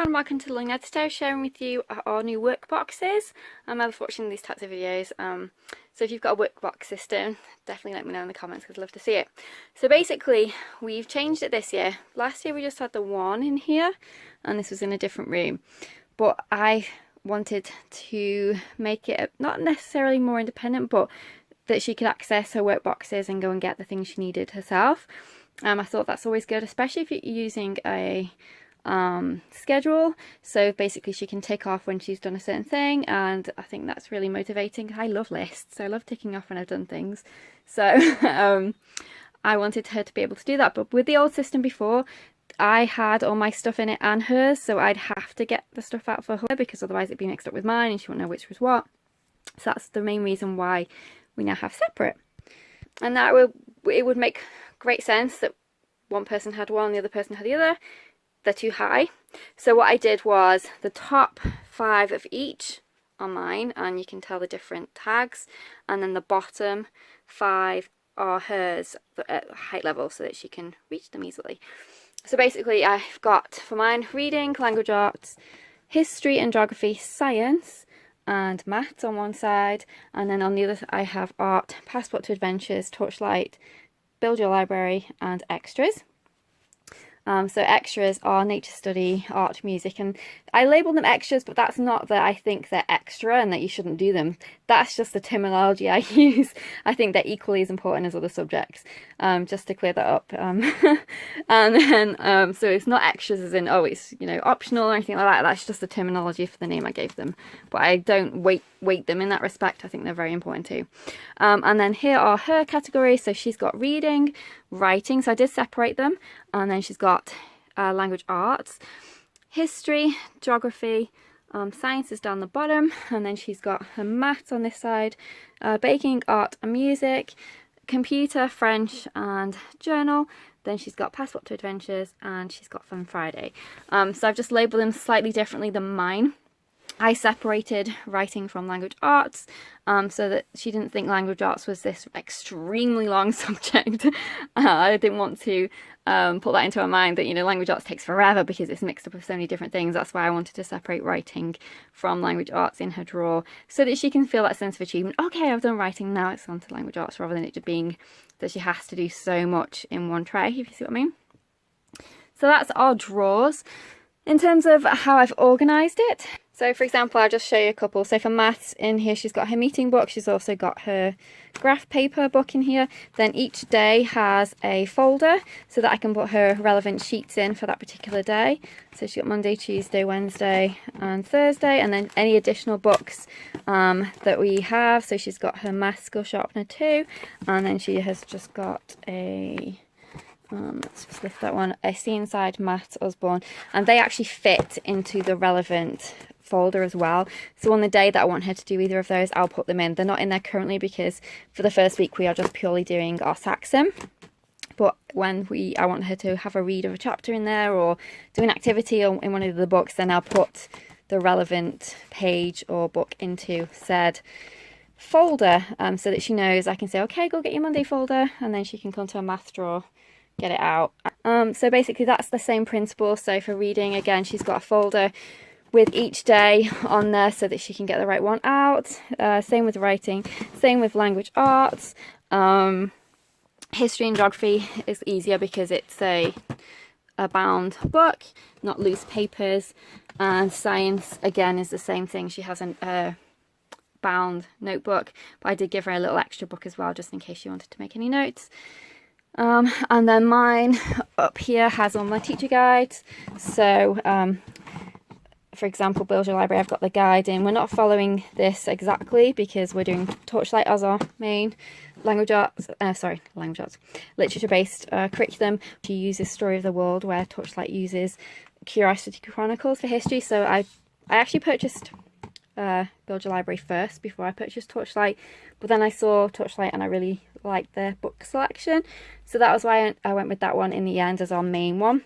everyone, welcome to the Learning Ladder. Today I'm sharing with you our new workboxes. I love watching these types of videos, so if you've got a workbox system, definitely let me know in the comments because I'd love to see it. So basically, we've changed it this year. Last year we just had the one in here, and this was in a different room. But I wanted to make it not necessarily more independent, but that she could access her workboxes and go and get the things she needed herself. I thought that's always good, especially if you're using a schedule, so basically she can tick off when she's done a certain thing, and I think that's really motivating. I love lists, so I love ticking off when I've done things, so I wanted her to be able to do that. But with the old system before, I had all my stuff in it and hers, so I'd have to get the stuff out for her because otherwise it'd be mixed up with mine and she wouldn't know which was what. So that's the main reason why we now have separate, and that it would make great sense that one person had one, the other person had the other. They're too high. So what I did was the top 5 of each are mine, and you can tell the different tags, and then the bottom 5 are hers at height level so that she can reach them easily. So basically I've got for mine reading, language arts, history and geography, science and maths on one side, and then on the other I have art, passport to adventures, torchlight, build your library and extras. So extras are nature study, art, music, and I label them extras, but that's not that I think they're extra and that you shouldn't do them. That's just the terminology I use. I think they're equally as important as other subjects, just to clear that up. And then, so it's not extras as in, oh, it's, you know, optional or anything like that. That's just the terminology for the name I gave them. But I don't weight them in that respect. I think they're very important too. And then here are her categories. So she's got reading, writing, so I did separate them, and then she's got language arts, history, geography, science is down the bottom, and then she's got her maths on this side, baking, art and music, computer, French and journal. Then she's got passport to adventures, and she's got Fun Friday. So I've just labelled them slightly differently than mine. I separated writing from language arts, so that she didn't think language arts was this extremely long subject. I didn't want to put that into her mind that, you know, language arts takes forever because it's mixed up with so many different things. That's why I wanted to separate writing from language arts in her drawer, so that she can feel that sense of achievement. Okay, I've done writing, now it's on to language arts, rather than it just being that she has to do so much in one tray, if you see what I mean. So that's our drawers. In terms of how I've organised it, so for example, I'll just show you a couple. So for maths, in here she's got her meeting book, she's also got her graph paper book in here. Then each day has a folder so that I can put her relevant sheets in for that particular day. So she's got Monday, Tuesday, Wednesday and Thursday, and then any additional books that we have. So she's got her maths skill sharpener too, and then she has just got a let's just lift that one, a See Inside Maths Usborne, and they actually fit into the relevant folder as well. So on the day that I want her to do either of those, I'll put them in. They're not in there currently because for the first week we are just purely doing our Saxon, but when I want her to have a read of a chapter in there or do an activity in one of the books, then I'll put the relevant page or book into said folder, so that she knows. I can say, okay, go get your Monday folder, and then she can come to a math drawer, get it out. So basically that's the same principle. So for reading, again, she's got a folder with each day on there so that she can get the right one out. Same with writing, same with language arts. History and geography is easier because it's a bound book, not loose papers. And science, again, is the same thing. She has a bound notebook, but I did give her a little extra book as well, just in case she wanted to make any notes. And then mine up here has all my teacher guides. So for example, Build Your Library, I've got the guide in. We're not following this exactly because we're doing Torchlight as our main literature-based curriculum. She uses Story of the World, where Torchlight uses Curiosity Chronicles for history. So I actually purchased Build Your Library first before I purchased Torchlight, but then I saw Torchlight and I really liked their book selection, so that was why I went with that one in the end as our main one.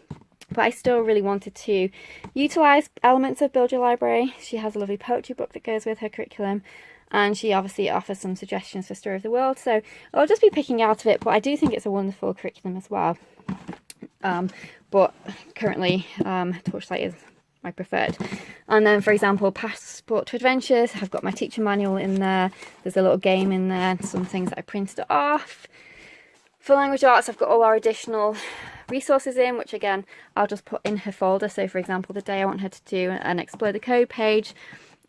But I still really wanted to utilise elements of Build Your Library. She has a lovely poetry book that goes with her curriculum, and she obviously offers some suggestions for Story of the World, so I'll just be picking out of it, but I do think it's a wonderful curriculum as well. But currently Torchlight is my preferred. And then, for example, Passport to Adventures, I've got my teacher manual in there. There's a little game in there, some things that I printed off. For language arts, I've got all our additional resources in, which again, I'll just put in her folder. So for example, the day I want her to do an Explore the Code page,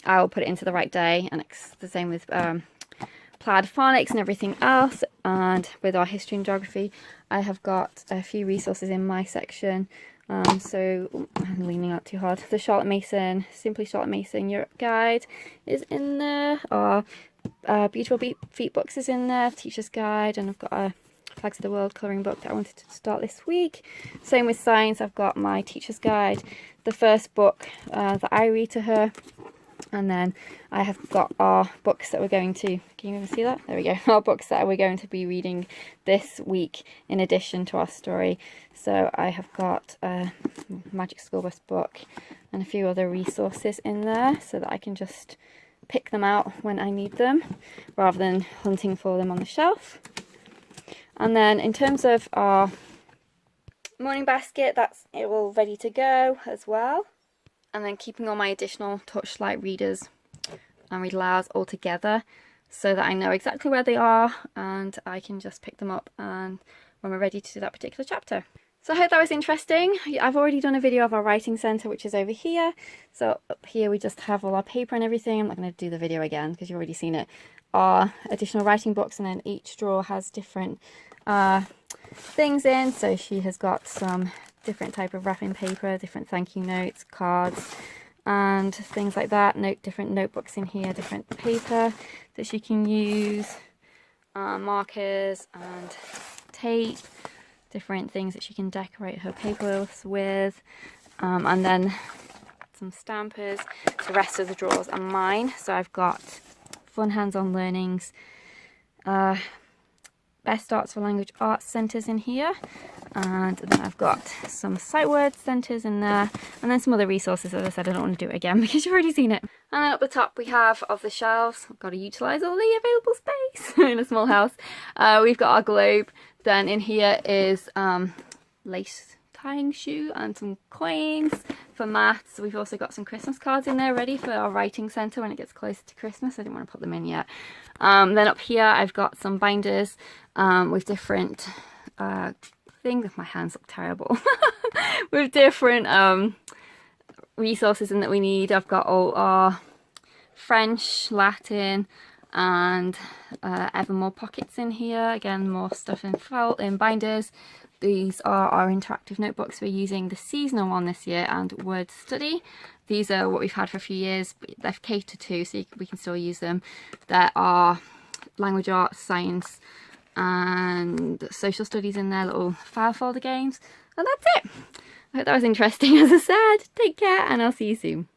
I'll put it into the right day. And it's the same with Plaid phonics and everything else. And with our history and geography, I have got a few resources in my section. So I'm leaning out too hard. The Charlotte Mason, Simply Charlotte Mason Europe Guide is in there. Our Beautiful Feet books is in there, Teacher's Guide, and I've got a Flags of the World colouring book that I wanted to start this week. Same with science, I've got my Teacher's Guide, the first book that I read to her, and then I have got our books that we're going to, can you even see that? There we go, our books that we're going to be reading this week in addition to our story. So I have got a Magic School Bus book and a few other resources in there so that I can just pick them out when I need them rather than hunting for them on the shelf. And then in terms of our morning basket, that's it all ready to go as well. And then keeping all my additional Touchlight readers and read alouds all together so that I know exactly where they are and I can just pick them up and when we're ready to do that particular chapter. So I hope that was interesting. I've already done a video of our writing centre, which is over here. So up here we just have all our paper and everything. I'm not going to do the video again because you've already seen it. Our additional writing books, and then each drawer has different things in. So she has got some different type of wrapping paper, different thank you notes, cards and things like that. Different notebooks in here, different paper that she can use, markers and tape, different things that she can decorate her papers with, and then some stampers. The rest of the drawers are mine. So I've got Fun Hands-on Learnings, Best Arts for Language Arts centres in here, and then I've got some sight word centres in there, and then some other resources. As I said, I don't want to do it again because you've already seen it. And then up the top we have of the shelves, I've got to utilise all the available space in a small house. We've got our globe. Then in here is lace tying shoe and some coins for maths. We've also got some Christmas cards in there ready for our writing centre when it gets closer to Christmas. I didn't want to put them in yet. Then up here I've got some binders with different things. My hands look terrible. With different resources in that we need. I've got all our French, Latin and ever more pockets in here. Again, more stuff in binders. These are our interactive notebooks. We're using the seasonal one this year and word study. These are what we've had for a few years. They're catered to, so we can still use them. There are language arts, science and social studies in their little file folder games. And that's it. I hope that was interesting. As I said, take care and I'll see you soon.